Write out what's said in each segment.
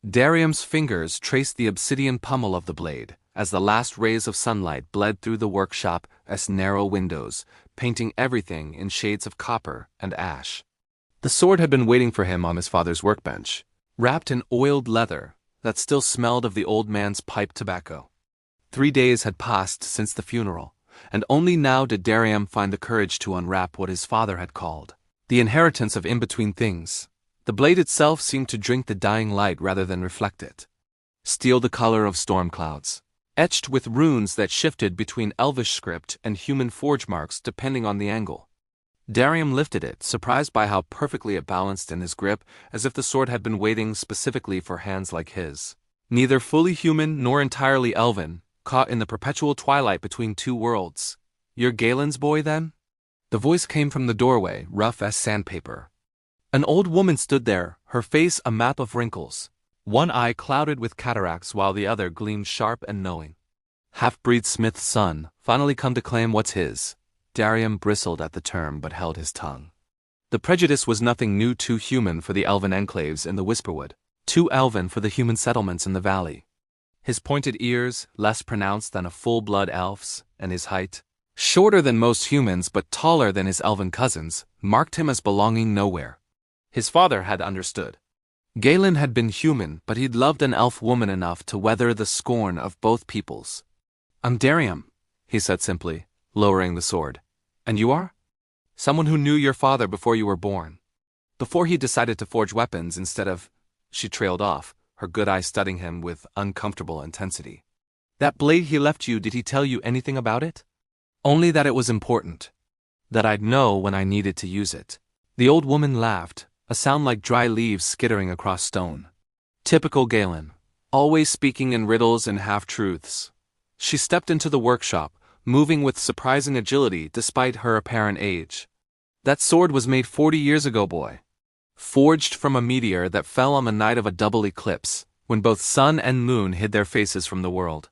Dariam's fingers traced the obsidian pommel of the blade, as the last rays of sunlight bled through the workshop as narrow windows, painting everything in shades of copper and ash. The sword had been waiting for him on his father's workbench, wrapped in oiled leather that still smelled of the old man's pipe tobacco. 3 days had passed since the funeral, and only now did Dariam find the courage to unwrap what his father had called the inheritance of in-between things. The blade itself seemed to drink the dying light rather than reflect it. Steel the color of storm clouds, etched with runes that shifted between elvish script and human forge marks depending on the angle. Dariam lifted it, surprised by how perfectly it balanced in his grip, as if the sword had been waiting specifically for hands like his. Neither fully human nor entirely elven, caught in the perpetual twilight between two worlds. "You're Galen's boy, then?" The voice came from the doorway, rough as sandpaper. An old woman stood there, her face a map of wrinkles, one eye clouded with cataracts while the other gleamed sharp and knowing. Half-breed Smith's son, finally come to claim what's his. Dariam bristled at the term but held his tongue. The prejudice was nothing new, too human for the elven enclaves in the Whisperwood, too elven for the human settlements in the valley. His pointed ears, less pronounced than a full-blood elf's, and his height, shorter than most humans but taller than his elven cousins, marked him as belonging nowhere. His father had understood. Galen had been human, but he'd loved an elf woman enough to weather the scorn of both peoples. "I'm Dariam," he said simply, lowering the sword. "And you are?" "Someone who knew your father before you were born. Before he decided to forge weapons instead of—" She trailed off, her good eye studying him with uncomfortable intensity. "That blade he left you, did he tell you anything about it?" "Only that it was important. That I'd know when I needed to use it." The old woman laughed, a sound like dry leaves skittering across stone. Typical Galen, always speaking in riddles and half-truths. She stepped into the workshop, moving with surprising agility despite her apparent age. "That sword was made 40 years ago, boy. Forged from a meteor that fell on the night of a double eclipse, when both sun and moon hid their faces from the world.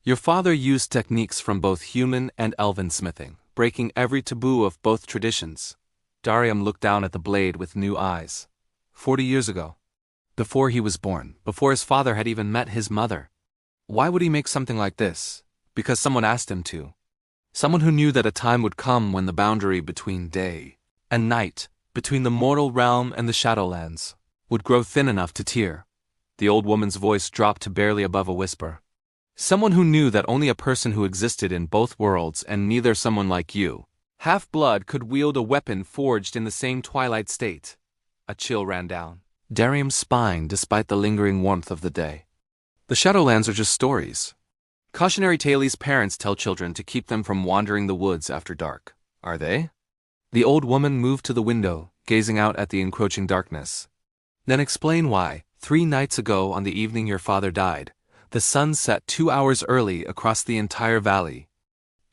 Your father used techniques from both human and elven smithing, breaking every taboo of both traditions." Dariam looked down at the blade with new eyes. 40 years ago. Before he was born, before his father had even met his mother. Why would he make something like this? Because someone asked him to. Someone who knew that a time would come when the boundary between day and night, between the mortal realm and the Shadowlands, would grow thin enough to tear. The old woman's voice dropped to barely above a whisper. "Someone who knew that only a person who existed in both worlds, and neither someone like you, half-blood, could wield a weapon forged in the same twilight state." A chill ran down Dariam's spine despite the lingering warmth of the day. "The Shadowlands are just stories. Cautionary tales parents tell children to keep them from wandering the woods after dark. Are they?" The old woman moved to the window, gazing out at the encroaching darkness. "Then explain why, 3 nights ago on the evening your father died, the sun set 2 hours early across the entire valley.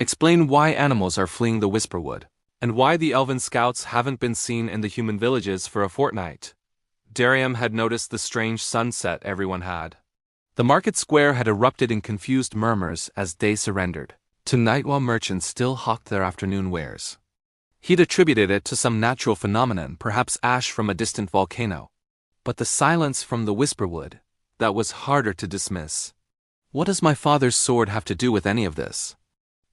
Explain why animals are fleeing the Whisperwood, and why the elven scouts haven't been seen in the human villages for a fortnight." Dariam had noticed the strange sunset everyone had. The market square had erupted in confused murmurs as day surrendered to night while merchants still hawked their afternoon wares. He'd attributed it to some natural phenomenon, perhaps ash from a distant volcano. But the silence from the Whisperwood, that was harder to dismiss. "What does my father's sword have to do with any of this?"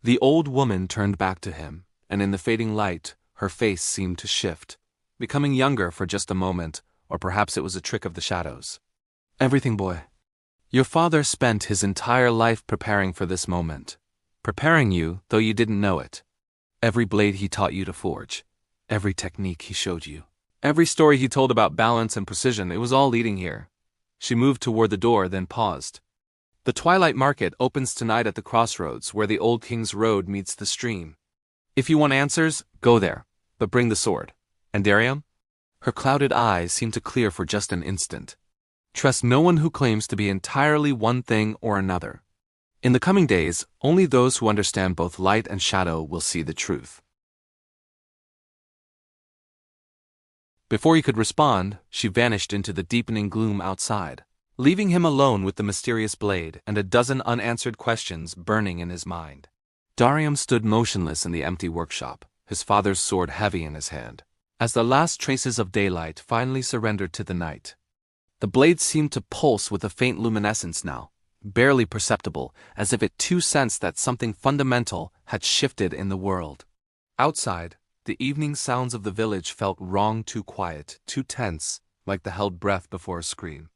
The old woman turned back to him, and in the fading light, her face seemed to shift, becoming younger for just a moment, or perhaps it was a trick of the shadows. "Everything, boy. Your father spent his entire life preparing for this moment. Preparing you, though you didn't know it. Every blade he taught you to forge, every technique he showed you, every story he told about balance and precision, it was all leading here." She moved toward the door, then paused. "The Twilight Market opens tonight at the crossroads where the Old King's Road meets the stream. If you want answers, go there, but bring the sword. And Dariam?" Her clouded eyes seemed to clear for just an instant. "Trust no one who claims to be entirely one thing or another. In the coming days, only those who understand both light and shadow will see the truth." Before he could respond, she vanished into the deepening gloom outside, leaving him alone with the mysterious blade and a dozen unanswered questions burning in his mind. Dariam stood motionless in the empty workshop, his father's sword heavy in his hand, as the last traces of daylight finally surrendered to the night. The blade seemed to pulse with a faint luminescence now, barely perceptible, as if it too sensed that something fundamental had shifted in the world. Outside, the evening sounds of the village felt wrong, too quiet, too tense, like the held breath before a scream.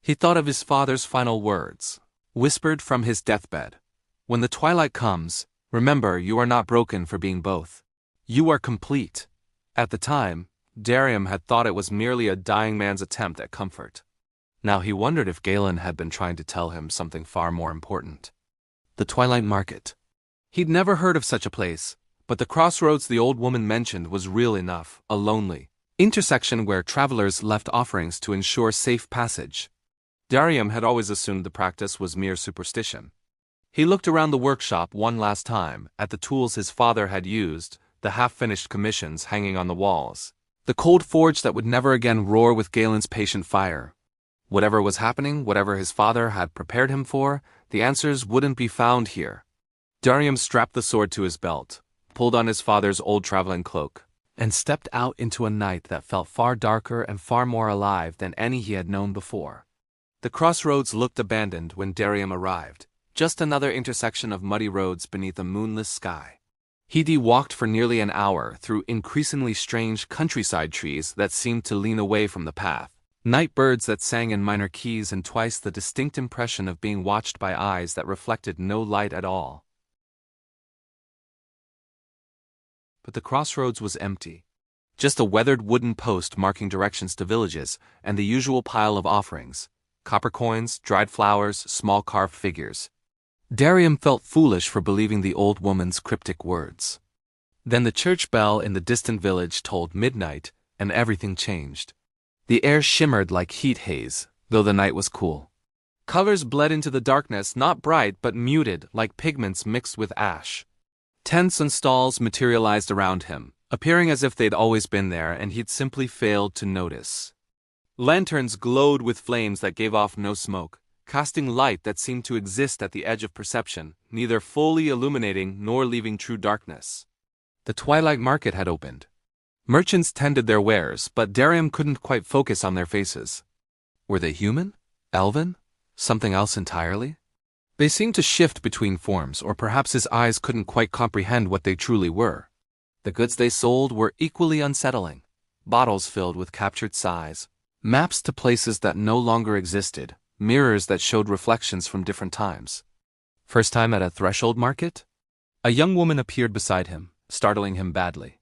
He thought of his father's final words, whispered from his deathbed. When the twilight comes, remember you are not broken for being both. You are complete. At the time, Dariam had thought it was merely a dying man's attempt at comfort. Now he wondered if Galen had been trying to tell him something far more important. The Twilight Market. He'd never heard of such a place, but the crossroads the old woman mentioned was real enough, a lonely intersection where travelers left offerings to ensure safe passage. Dariam had always assumed the practice was mere superstition. He looked around the workshop one last time, at the tools his father had used, the half-finished commissions hanging on the walls, the cold forge that would never again roar with Galen's patient fire. Whatever was happening, whatever his father had prepared him for, the answers wouldn't be found here. Dariam strapped the sword to his belt, pulled on his father's old traveling cloak, and stepped out into a night that felt far darker and far more alive than any he had known before. The crossroads looked abandoned when Dariam arrived, just another intersection of muddy roads beneath a moonless sky. He'd walked for nearly an hour through increasingly strange countryside trees that seemed to lean away from the path, night birds that sang in minor keys, and twice the distinct impression of being watched by eyes that reflected no light at all. But the crossroads was empty. Just a weathered wooden post marking directions to villages, and the usual pile of offerings: copper coins, dried flowers, small carved figures. Dariam felt foolish for believing the old woman's cryptic words. Then the church bell in the distant village tolled midnight, and everything changed. The air shimmered like heat haze, though the night was cool. Colors bled into the darkness, not bright but muted, like pigments mixed with ash. Tents and stalls materialized around him, appearing as if they'd always been there and he'd simply failed to notice. Lanterns glowed with flames that gave off no smoke, casting light that seemed to exist at the edge of perception, neither fully illuminating nor leaving true darkness. The Twilight Market had opened. Merchants tended their wares, but Dariam couldn't quite focus on their faces. Were they human? Elven? Something else entirely? They seemed to shift between forms, or perhaps his eyes couldn't quite comprehend what they truly were. The goods they sold were equally unsettling. Bottles filled with captured sighs, maps to places that no longer existed, mirrors that showed reflections from different times. First time at a threshold market? A young woman appeared beside him, startling him badly.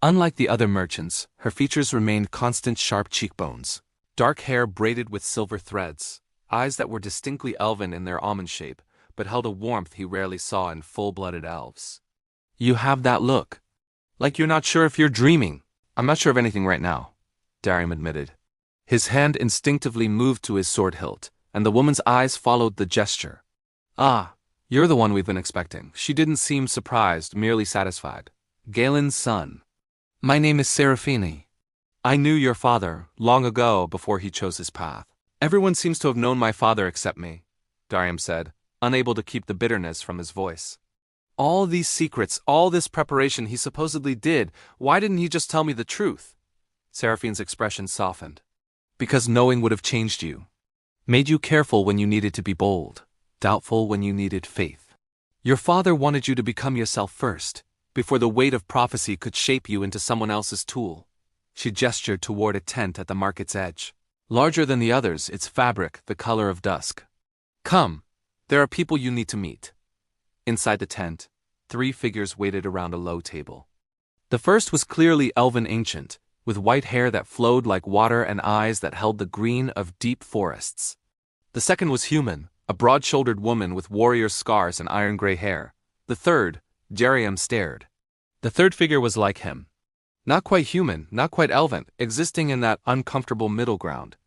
Unlike the other merchants, her features remained constant sharp cheekbones, dark hair braided with silver threads, eyes that were distinctly elven in their almond shape, but held a warmth he rarely saw in full-blooded elves. You have that look. Like you're not sure if you're dreaming. I'm not sure of anything right now, Dariam admitted. His hand instinctively moved to his sword hilt, and the woman's eyes followed the gesture. Ah, you're the one we've been expecting. She didn't seem surprised, merely satisfied. Galen's son. My name is Seraphini. I knew your father, long ago, before he chose his path. Everyone seems to have known my father except me, Dariam said, unable to keep the bitterness from his voice. All these secrets, all this preparation he supposedly did, why didn't he just tell me the truth? Seraphine's expression softened. Because knowing would have changed you. Made you careful when you needed to be bold, doubtful when you needed faith. Your father wanted you to become yourself first, before the weight of prophecy could shape you into someone else's tool. She gestured toward a tent at the market's edge. Larger than the others, its fabric the color of dusk. Come, there are people you need to meet. Inside the tent, 3 figures waited around a low table. The first was clearly elven ancient, with white hair that flowed like water and eyes that held the green of deep forests. The second was human, a broad-shouldered woman with warrior scars and iron-gray hair. The third, Dariam stared. The third figure was like him. Not quite human, not quite elven, existing in that uncomfortable middle ground.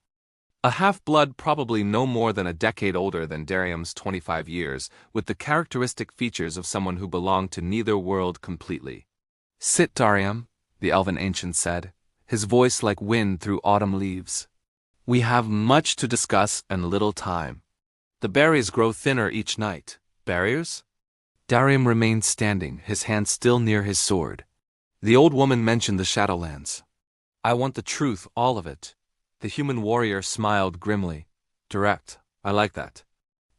A half-blood probably no more than a decade older than Dariam's 25 years, with the characteristic features of someone who belonged to neither world completely. Sit, Dariam, the elven ancient said, his voice like wind through autumn leaves. We have much to discuss and little time. The berries grow thinner each night. Barriers? Dariam remained standing, his hand still near his sword. The old woman mentioned the Shadowlands. I want the truth, all of it. The human warrior smiled grimly. Direct. I like that.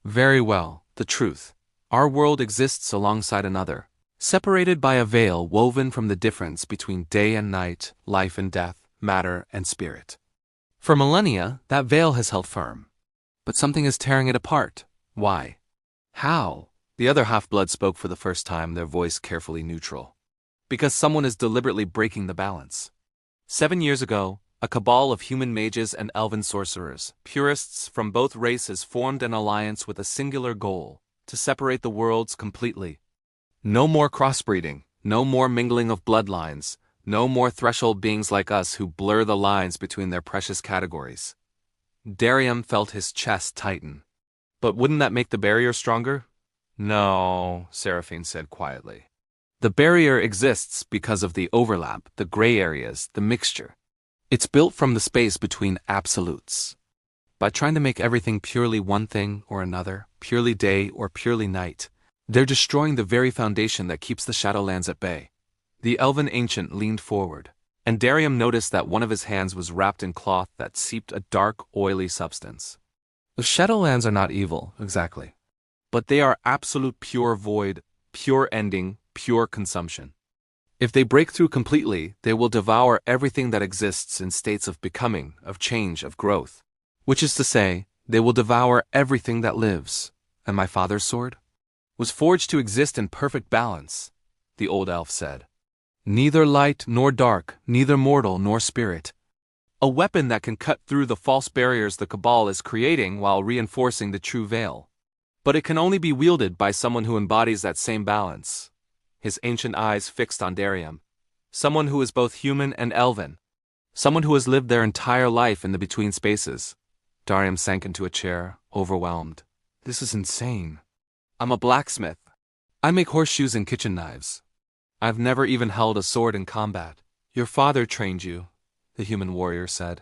Very well, the truth. Our world exists alongside another, separated by a veil woven from the difference between day and night, life and death, matter and spirit. For millennia, that veil has held firm. But something is tearing it apart. Why? How? The other half-blood spoke for the first time, their voice carefully neutral. Because someone is deliberately breaking the balance. 7 years ago, a cabal of human mages and elven sorcerers, purists from both races, formed an alliance with a singular goal: to separate the worlds completely. No more crossbreeding, no more mingling of bloodlines, no more threshold beings like us who blur the lines between their precious categories. Dariam felt his chest tighten. But wouldn't that make the barrier stronger? No, Seraphine said quietly. The barrier exists because of the overlap, the gray areas, the mixture. It's built from the space between absolutes. By trying to make everything purely one thing or another, purely day or purely night, they're destroying the very foundation that keeps the Shadowlands at bay. The elven ancient leaned forward, and Dariam noticed that one of his hands was wrapped in cloth that seeped a dark, oily substance. The Shadowlands are not evil, exactly. But they are absolute pure void, pure ending, pure consumption. If they break through completely, they will devour everything that exists in states of becoming, of change, of growth. Which is to say, they will devour everything that lives. And my father's sword was forged to exist in perfect balance, the old elf said. Neither light nor dark, neither mortal nor spirit. A weapon that can cut through the false barriers the Cabal is creating while reinforcing the true veil. But it can only be wielded by someone who embodies that same balance. His ancient eyes fixed on Dariam. Someone who is both human and elven. Someone who has lived their entire life in the between spaces. Dariam sank into a chair, overwhelmed. This is insane. I'm a blacksmith. I make horseshoes and kitchen knives. I've never even held a sword in combat. Your father trained you, the human warrior said.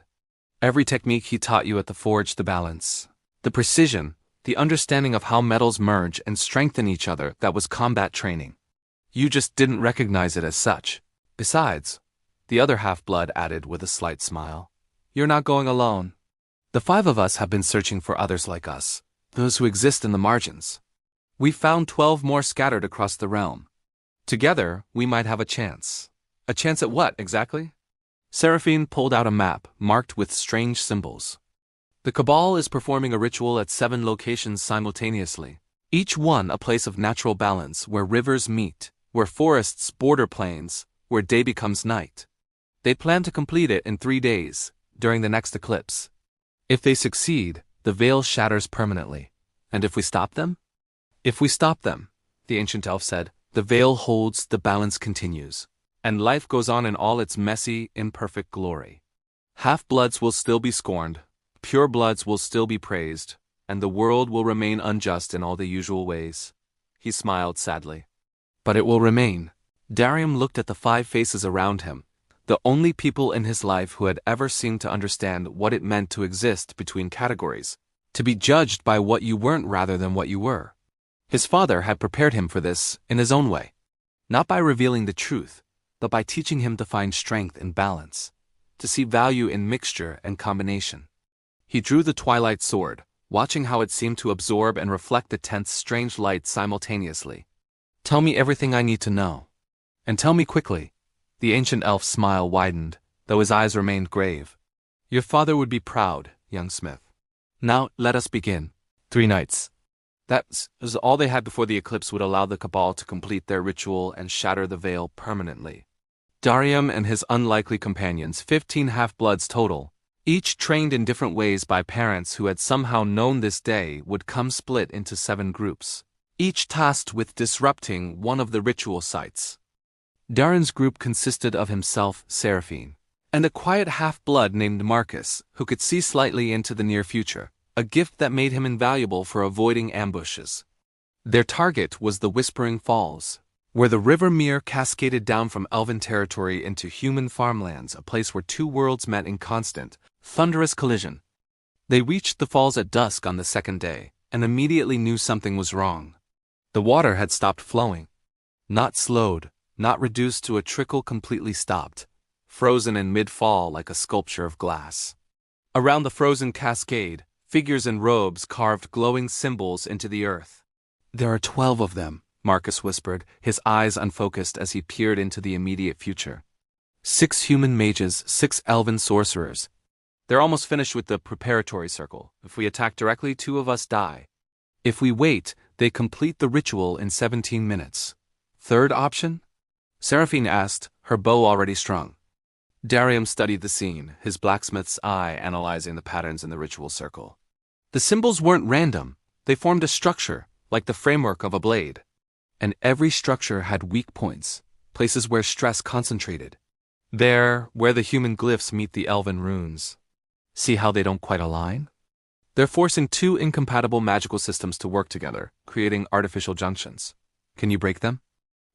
Every technique he taught you at the forge, the balance, the precision, the understanding of how metals merge and strengthen each other, that was combat training. You just didn't recognize it as such. Besides, the other half-blood added with a slight smile, you're not going alone. The 5 of us have been searching for others like us, those who exist in the margins. We found 12 more scattered across the realm. Together, we might have a chance. A chance at what, exactly? Seraphine pulled out a map, marked with strange symbols. The Cabal is performing a ritual at 7 locations simultaneously, each one a place of natural balance, where rivers meet, where forests border plains, where day becomes night. They plan to complete it in 3 days, during the next eclipse. If they succeed, the veil shatters permanently. And if we stop them? If we stop them, the ancient elf said, the veil holds, the balance continues, and life goes on in all its messy, imperfect glory. Half-bloods will still be scorned, pure bloods will still be praised, and the world will remain unjust in all the usual ways. He smiled sadly. But it will remain. Dariam looked at the 5 faces around him, the only people in his life who had ever seemed to understand what it meant to exist between categories, to be judged by what you weren't rather than what you were. His father had prepared him for this in his own way, not by revealing the truth, but by teaching him to find strength in balance, to see value in mixture and combination. He drew the Twilight Sword, watching how it seemed to absorb and reflect the 10th strange light simultaneously. Tell me everything I need to know. And tell me quickly. The ancient elf's smile widened, though his eyes remained grave. Your father would be proud, young smith. Now, let us begin. 3 nights. That was all they had before the eclipse would allow the Cabal to complete their ritual and shatter the veil permanently. Dariam and his unlikely companions, 15 half-bloods total, each trained in different ways by parents who had somehow known this day, would come split into 7 groups, each tasked with disrupting one of the ritual sites. Dariam's group consisted of himself, Seraphine, and a quiet half-blood named Marcus, who could see slightly into the near future, a gift that made him invaluable for avoiding ambushes. Their target was the Whispering Falls, where the river Mere cascaded down from elven territory into human farmlands, a place where 2 worlds met in constant, thunderous collision. They reached the falls at dusk on the 2nd day, and immediately knew something was wrong. The water had stopped flowing. Not slowed, not reduced to a trickle, completely stopped, frozen in mid-fall like a sculpture of glass. Around the frozen cascade, figures in robes carved glowing symbols into the earth. "There are 12 of them," Marcus whispered, his eyes unfocused as he peered into the immediate future. 6 human mages, 6 elven sorcerers. They're almost finished with the preparatory circle. If we attack directly, 2 of us die. If we wait, they complete the ritual in 17 minutes. Third option? Seraphine asked, her bow already strung. Dariam studied the scene, his blacksmith's eye analyzing the patterns in the ritual circle. The symbols weren't random. They formed a structure, like the framework of a blade. And every structure had weak points, places where stress concentrated. There, where the human glyphs meet the elven runes. See how they don't quite align? They're forcing 2 incompatible magical systems to work together, creating artificial junctions. Can you break them?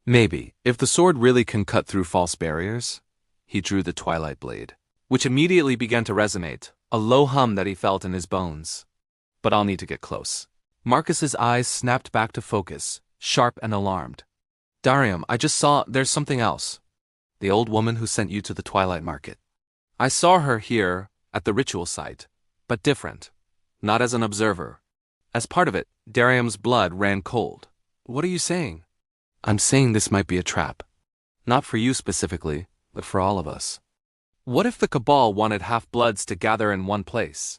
Maybe, if the sword really can cut through false barriers. He drew the twilight blade, which immediately began to resonate, a low hum that he felt in his bones. But I'll need to get close. Marcus's eyes snapped back to focus, sharp and alarmed. Dariam, I just saw there's something else. The old woman who sent you to the Twilight Market. I saw her here, at the ritual site, but different. Not as an observer. As part of it, Dariam's blood ran cold. What are you saying? I'm saying this might be a trap. Not for you specifically, but for all of us. What if the Cabal wanted half-bloods to gather in one place?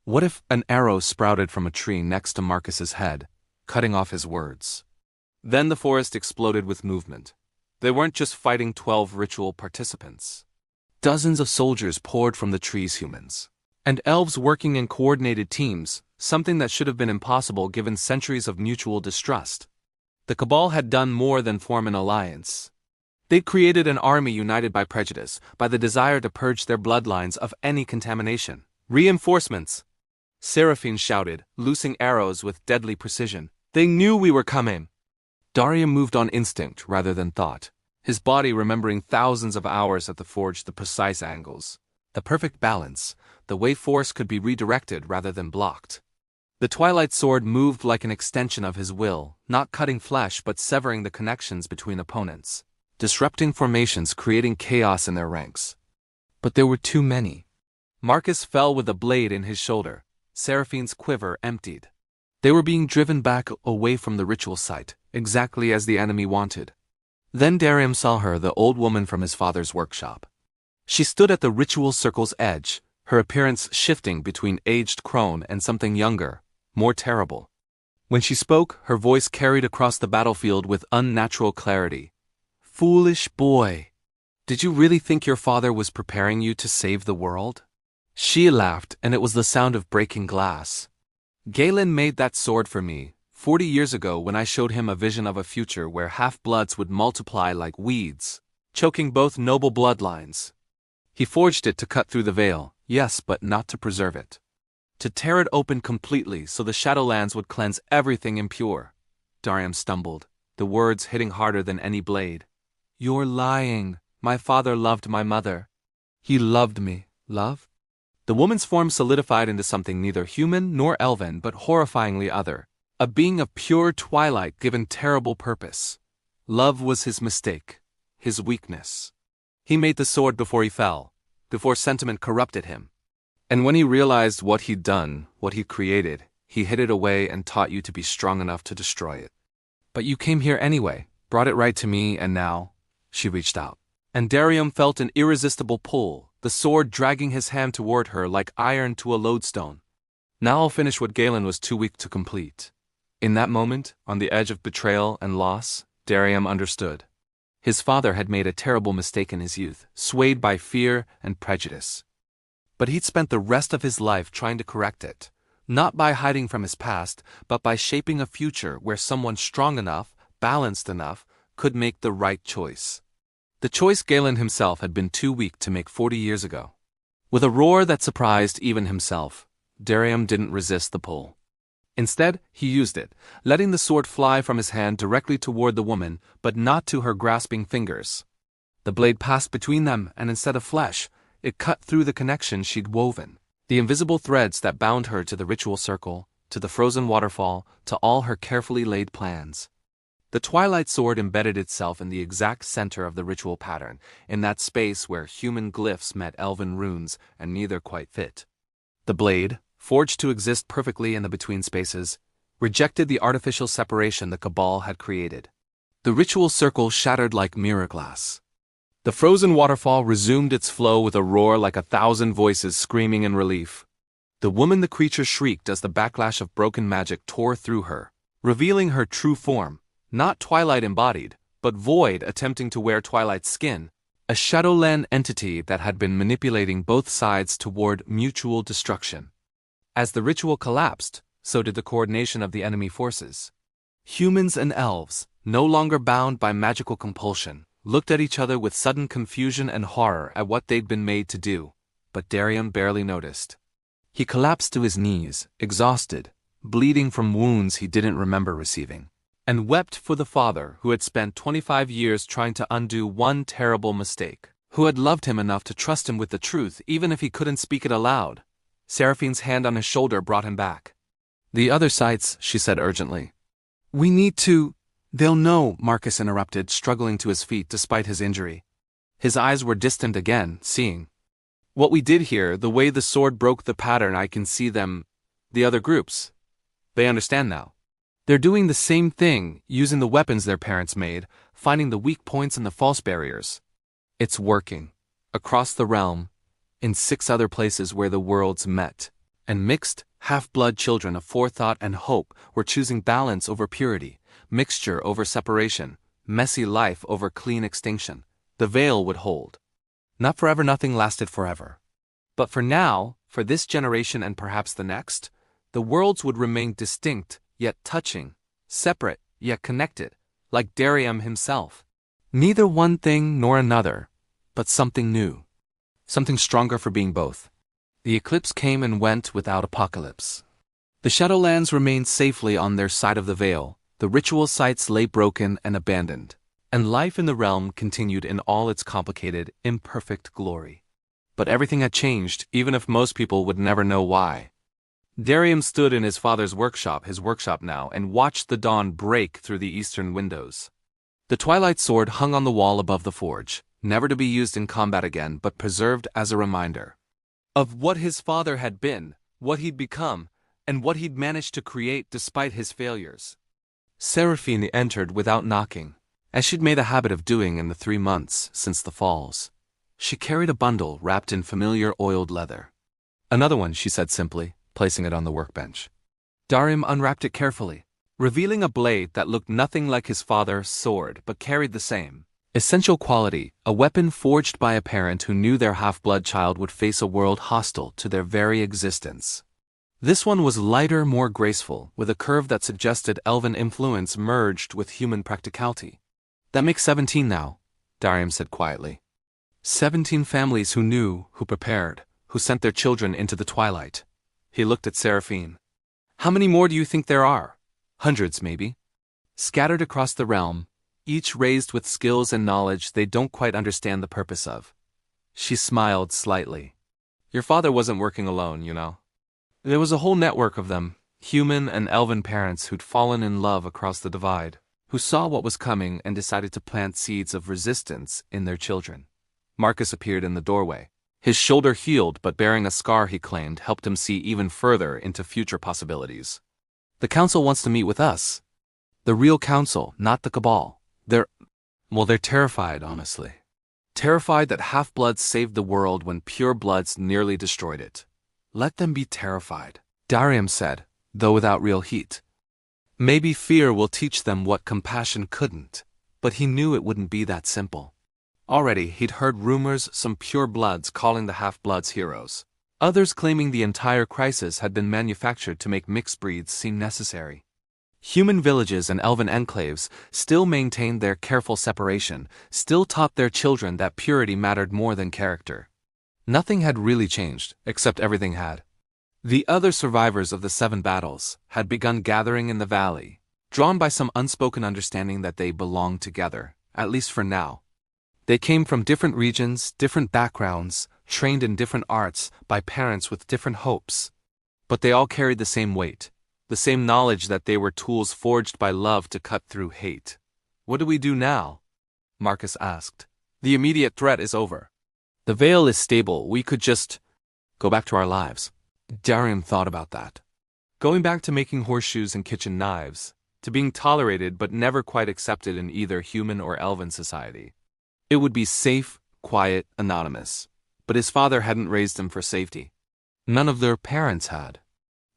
What if an arrow sprouted from a tree next to Marcus's head, cutting off his words? Then the forest exploded with movement. They weren't just fighting 12 ritual participants. Dozens of soldiers poured from the tree's humans. And elves working in coordinated teams, something that should have been impossible given centuries of mutual distrust. The Cabal had done more than form an alliance. They'd created an army united by prejudice, by the desire to purge their bloodlines of any contamination. Reinforcements! Seraphine shouted, loosing arrows with deadly precision. They knew we were coming! Dariam moved on instinct rather than thought, his body remembering thousands of hours at the forge, the precise angles, the perfect balance, the way force could be redirected rather than blocked. The Twilight Sword moved like an extension of his will, not cutting flesh but severing the connections between opponents, disrupting formations, creating chaos in their ranks. But there were too many. Marcus fell with a blade in his shoulder. Seraphine's quiver emptied. They were being driven back away from the ritual site, exactly as the enemy wanted. Then Dariam saw her, the old woman from his father's workshop. She stood at the ritual circle's edge, her appearance shifting between aged crone and something younger, more terrible. When she spoke, her voice carried across the battlefield with unnatural clarity. Foolish boy! Did you really think your father was preparing you to save the world? She laughed, and it was the sound of breaking glass. Galen made that sword for me, 40 years ago when I showed him a vision of a future where half-bloods would multiply like weeds, choking both noble bloodlines. He forged it to cut through the veil, yes, but not to preserve it. To tear it open completely so the Shadowlands would cleanse everything impure. Dariam stumbled, the words hitting harder than any blade. You're lying. My father loved my mother. He loved me. Love? The woman's form solidified into something neither human nor elven but horrifyingly other, a being of pure twilight given terrible purpose. Love was his mistake, his weakness. He made the sword before he fell, before sentiment corrupted him. And when he realized what he'd done, what he'd created, he hid it away and taught you to be strong enough to destroy it. But you came here anyway, brought it right to me, and now... She reached out. And Dariam felt an irresistible pull, the sword dragging his hand toward her like iron to a lodestone. Now I'll finish what Galen was too weak to complete. In that moment, on the edge of betrayal and loss, Dariam understood. His father had made a terrible mistake in his youth, swayed by fear and prejudice. But he'd spent the rest of his life trying to correct it, not by hiding from his past, but by shaping a future where someone strong enough, balanced enough, could make the right choice. The choice Galen himself had been too weak to make 40 years ago. With a roar that surprised even himself, Dariam didn't resist the pull. Instead, he used it, letting the sword fly from his hand directly toward the woman, but not to her grasping fingers. The blade passed between them, and instead of flesh, it cut through the connection she'd woven, the invisible threads that bound her to the ritual circle, to the frozen waterfall, to all her carefully laid plans. The Twilight Sword embedded itself in the exact center of the ritual pattern, in that space where human glyphs met elven runes and neither quite fit. The blade, forged to exist perfectly in the between spaces, rejected the artificial separation the Cabal had created. The ritual circle shattered like mirror glass. The frozen waterfall resumed its flow with a roar like 1,000 voices screaming in relief. The woman the creature shrieked as the backlash of broken magic tore through her, revealing her true form, not Twilight embodied, but Void attempting to wear Twilight's skin, a Shadowland entity that had been manipulating both sides toward mutual destruction. As the ritual collapsed, so did the coordination of the enemy forces. Humans and elves, no longer bound by magical compulsion, looked at each other with sudden confusion and horror at what they'd been made to do, but Dariam barely noticed. He collapsed to his knees, exhausted, bleeding from wounds he didn't remember receiving, and wept for the father who had spent 25 years trying to undo one terrible mistake, who had loved him enough to trust him with the truth even if he couldn't speak it aloud. Seraphine's hand on his shoulder brought him back. "The other sites," she said urgently. "We need to—" "They'll know," Marcus interrupted, struggling to his feet despite his injury. His eyes were distant again, seeing. "What we did here, the way the sword broke the pattern, I can see them, the other groups. They understand now. They're doing the same thing, using the weapons their parents made, finding the weak points and the false barriers. It's working. Across the realm, in 6 other places where the worlds met, and mixed, half-blood children of forethought and hope were choosing balance over purity, mixture over separation, messy life over clean extinction. The veil would hold. Not forever, nothing lasted forever. But for now, for this generation and perhaps the next, the worlds would remain distinct, yet touching, separate, yet connected, like Dariam himself. Neither one thing nor another, but something new. Something stronger for being both. The eclipse came and went without apocalypse. The Shadowlands remained safely on their side of the veil, the ritual sites lay broken and abandoned, and life in the realm continued in all its complicated, imperfect glory. But everything had changed, even if most people would never know why. Dariam stood in his father's workshop, his workshop now, and watched the dawn break through the eastern windows. The Twilight Sword hung on the wall above the forge, never to be used in combat again but preserved as a reminder of what his father had been, what he'd become, and what he'd managed to create despite his failures. Seraphine entered without knocking, as she'd made a habit of doing in the 3 months since the falls. She carried a bundle wrapped in familiar oiled leather. "Another one," she said simply, placing it on the workbench. Dariam unwrapped it carefully, revealing a blade that looked nothing like his father's sword but carried the same essential quality, a weapon forged by a parent who knew their half-blood child would face a world hostile to their very existence. This one was lighter, more graceful, with a curve that suggested elven influence merged with human practicality. "That makes 17 now," Dariam said quietly. 17 families who knew, who prepared, who sent their children into the twilight. He looked at Seraphine. "How many more do you think there are? Hundreds, maybe? Scattered across the realm, each raised with skills and knowledge they don't quite understand the purpose of." She smiled slightly. "Your father wasn't working alone, you know. There was a whole network of them, human and elven parents who'd fallen in love across the divide, who saw what was coming and decided to plant seeds of resistance in their children." Marcus appeared in the doorway. His shoulder healed, but bearing a scar he claimed helped him see even further into future possibilities. "The council wants to meet with us. The real council, not the Cabal. They're terrified, honestly. Terrified that half-bloods saved the world when pure-bloods nearly destroyed it. Let them be terrified," Dariam said, though without real heat. Maybe fear will teach them what compassion couldn't, but he knew it wouldn't be that simple. Already he'd heard rumors, some pure-bloods calling the half-bloods heroes. Others claiming the entire crisis had been manufactured to make mixed breeds seem necessary. Human villages and elven enclaves still maintained their careful separation, still taught their children that purity mattered more than character. Nothing had really changed, except everything had. The other survivors of the 7 battles had begun gathering in the valley, drawn by some unspoken understanding that they belonged together, at least for now. They came from different regions, different backgrounds, trained in different arts by parents with different hopes. But they all carried the same weight. The same knowledge that they were tools forged by love to cut through hate. "What do we do now?" Marcus asked. "The immediate threat is over. The veil is stable, we could just go back to our lives." Dariam thought about that. Going back to making horseshoes and kitchen knives, to being tolerated but never quite accepted in either human or elven society. It would be safe, quiet, anonymous. But his father hadn't raised him for safety. None of their parents had.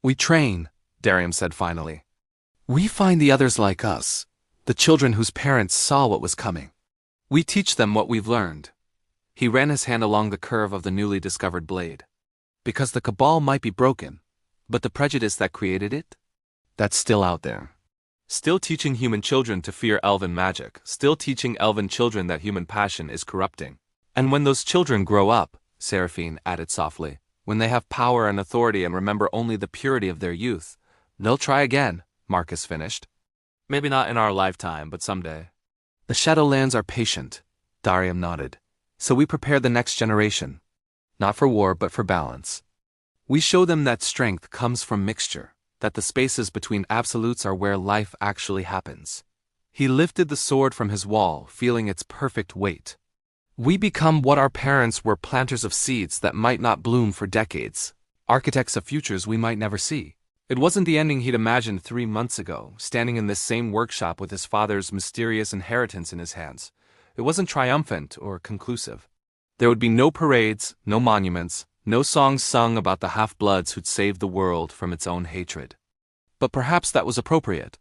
"We train," Dariam said finally. "We find the others like us, the children whose parents saw what was coming. We teach them what we've learned." He ran his hand along the curve of the newly discovered blade. "Because the cabal might be broken, but the prejudice that created it? That's still out there. Still teaching human children to fear elven magic, still teaching elven children that human passion is corrupting. And when those children grow up," Seraphine added softly, "when they have power and authority and remember only the purity of their youth, they'll try again," Marcus finished. "Maybe not in our lifetime, but someday." "The Shadowlands are patient," Dariam nodded. "So we prepare the next generation. Not for war, but for balance. We show them that strength comes from mixture, that the spaces between absolutes are where life actually happens." He lifted the sword from his wall, feeling its perfect weight. "We become what our parents were, planters of seeds that might not bloom for decades, architects of futures we might never see." It wasn't the ending he'd imagined 3 months ago, standing in this same workshop with his father's mysterious inheritance in his hands. It wasn't triumphant or conclusive. There would be no parades, no monuments, no songs sung about the half-bloods who'd saved the world from its own hatred. But perhaps that was appropriate.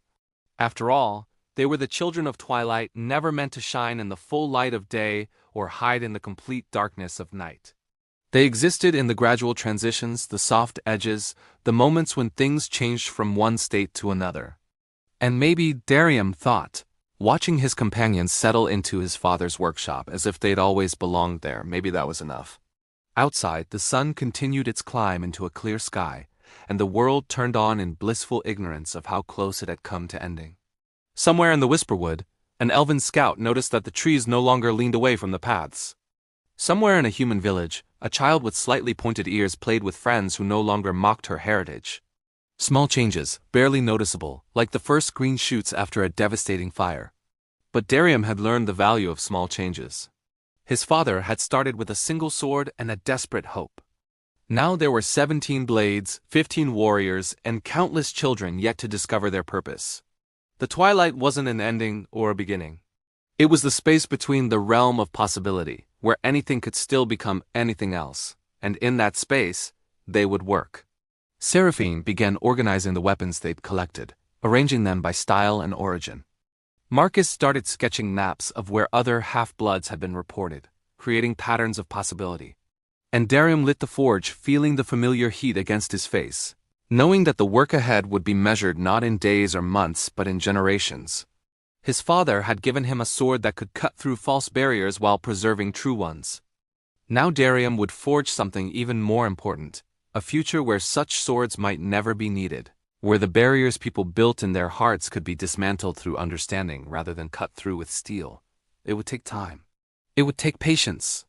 After all, they were the children of Twilight, never meant to shine in the full light of day or hide in the complete darkness of night. They existed in the gradual transitions, the soft edges, the moments when things changed from one state to another. And maybe, Dariam thought, watching his companions settle into his father's workshop as if they'd always belonged there, maybe that was enough. Outside, the sun continued its climb into a clear sky, and the world turned on in blissful ignorance of how close it had come to ending. Somewhere in the Whisperwood, an elven scout noticed that the trees no longer leaned away from the paths. Somewhere in a human village, a child with slightly pointed ears played with friends who no longer mocked her heritage. Small changes, barely noticeable, like the first green shoots after a devastating fire. But Dariam had learned the value of small changes. His father had started with a single sword and a desperate hope. Now there were 17 blades, 15 warriors, and countless children yet to discover their purpose. The Twilight wasn't an ending or a beginning. It was the space between the realm of possibility, where anything could still become anything else, and in that space, they would work. Seraphine began organizing the weapons they'd collected, arranging them by style and origin. Marcus started sketching maps of where other half-bloods had been reported, creating patterns of possibility. And Dariam lit the forge, feeling the familiar heat against his face, knowing that the work ahead would be measured not in days or months but in generations. His father had given him a sword that could cut through false barriers while preserving true ones. Now Dariam would forge something even more important, a future where such swords might never be needed, where the barriers people built in their hearts could be dismantled through understanding rather than cut through with steel. It would take time. It would take patience.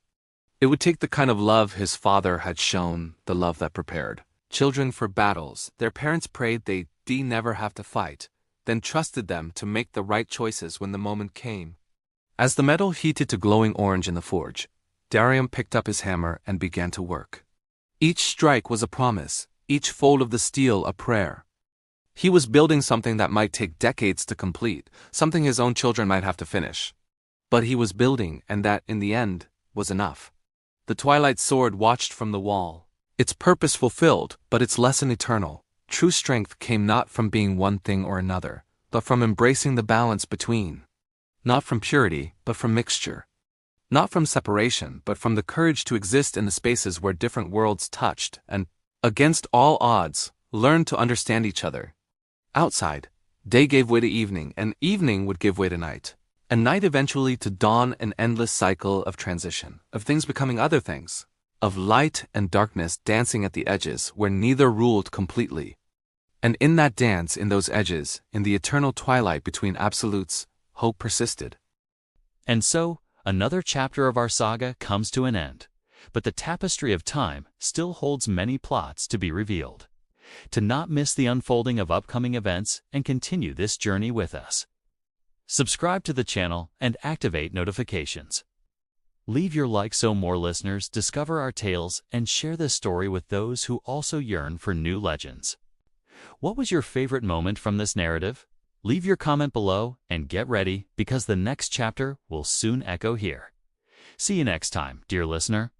It would take the kind of love his father had shown, the love that prepared children for battles. Their parents prayed they'd never have to fight, then trusted them to make the right choices when the moment came. As the metal heated to glowing orange in the forge, Dariam picked up his hammer and began to work. Each strike was a promise, each fold of the steel a prayer. He was building something that might take decades to complete, something his own children might have to finish. But he was building, and that, in the end, was enough. The Twilight Sword watched from the wall, its purpose fulfilled, but its lesson eternal. True strength came not from being one thing or another, but from embracing the balance between. Not from purity, but from mixture. Not from separation, but from the courage to exist in the spaces where different worlds touched and, against all odds, learned to understand each other. Outside, day gave way to evening, and evening would give way to night, and night eventually to dawn, an endless cycle of transition, of things becoming other things, of light and darkness dancing at the edges where neither ruled completely. And in that dance, in those edges, in the eternal twilight between absolutes, hope persisted. And so, another chapter of our saga comes to an end, but the tapestry of time still holds many plots to be revealed. To not miss the unfolding of upcoming events and continue this journey with us, subscribe to the channel and activate notifications. Leave your like so more listeners discover our tales and share this story with those who also yearn for new legends. What was your favorite moment from this narrative? Leave your comment below and get ready because the next chapter will soon echo here. See you next time, dear listener.